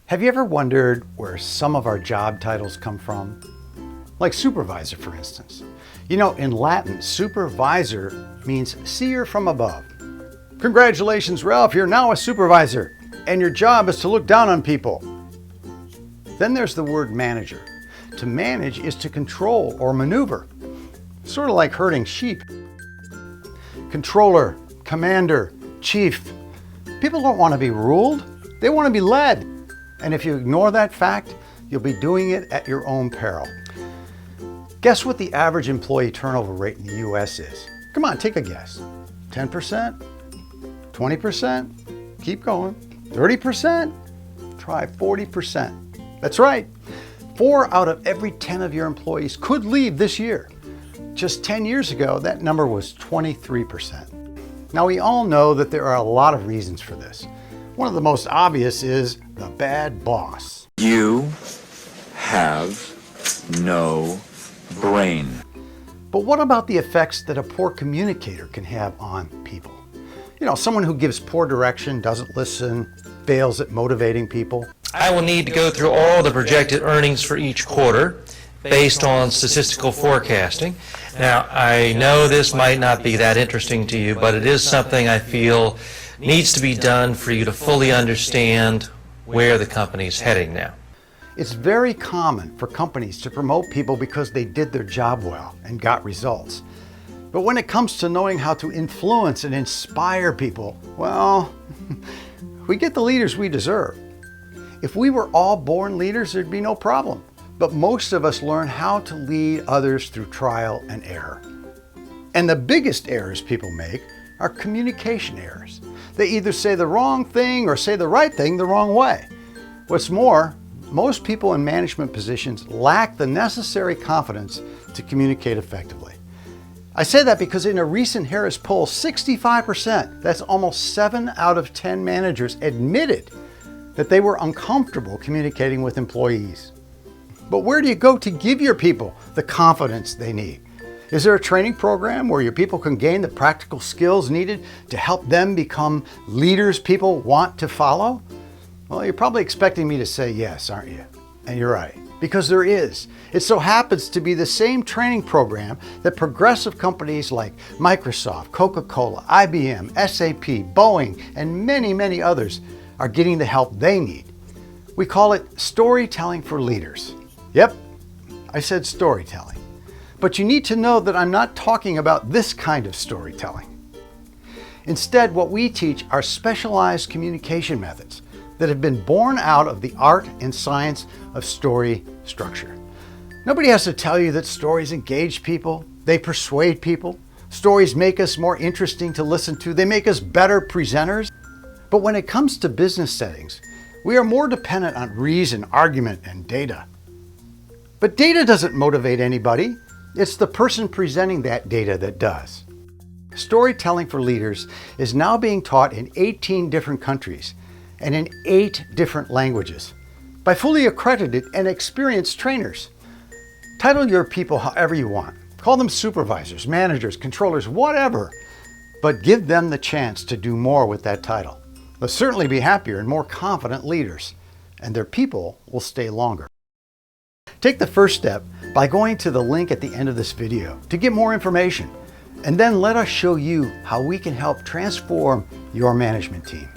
Have you ever wondered where some of our job titles come from? Like supervisor, for instance. You know, in Latin, supervisor means seer from above. Congratulations, Ralph, you're now a supervisor, and your job is to look down on people. Then there's the word manager. To manage is to control or maneuver, sort of like herding sheep. Controller, commander, chief. People don't want to be ruled, they want to be led. And if you ignore that fact, you'll be doing it at your own peril. Guess what the average employee turnover rate in the US is? Come on, take a guess. 10%? 20%? Keep going. 30%? Try 40%. That's right. 4 out of every 10 of your employees could leave this year. Just 10 years ago, that number was 23%. Now, we all know that there are a lot of reasons for this. One of the most obvious is the bad boss. You have no brain. But what about the effects that a poor communicator can have on people? You know, someone who gives poor direction, doesn't listen, fails at motivating people. I will need to go through all the projected earnings for each quarter based on statistical forecasting. Now, I know this might not be that interesting to you, but it is something I feel needs to be done for you to fully understand where the company's heading now. It's very common for companies to promote people because they did their job well and got results. But when it comes to knowing how to influence and inspire people, well, we get the leaders we deserve. If we were all born leaders, there'd be no problem. But most of us learn how to lead others through trial and error. And the biggest errors people make are communication errors. They either say the wrong thing or say the right thing the wrong way. What's more, most people in management positions lack the necessary confidence to communicate effectively. I say that because in a recent Harris poll, 65%, that's almost 7 out of 10 managers admitted that they were uncomfortable communicating with employees. But where do you go to give your people the confidence they need? Is there a training program where your people can gain the practical skills needed to help them become leaders people want to follow? Well, you're probably expecting me to say yes, aren't you? And you're right, because there is. It so happens to be the same training program that progressive companies like Microsoft, Coca-Cola, IBM, SAP, Boeing, and many, many others are getting the help they need. We call it storytelling for leaders. Yep, I said storytelling. But you need to know that I'm not talking about this kind of storytelling. Instead, what we teach are specialized communication methods that have been born out of the art and science of story structure. Nobody has to tell you that stories engage people, they persuade people. Stories make us more interesting to listen to, they make us better presenters. But when it comes to business settings, we are more dependent on reason, argument, and data. But data doesn't motivate anybody. It's the person presenting that data that does. Storytelling for leaders is now being taught in 18 different countries and in 8 different languages by fully accredited and experienced trainers. Title your people however you want. Call them supervisors, managers, controllers, whatever, but give them the chance to do more with that title. They'll certainly be happier and more confident leaders, and their people will stay longer. Take the first step by going to the link at the end of this video to get more information, and then let us show you how we can help transform your management team.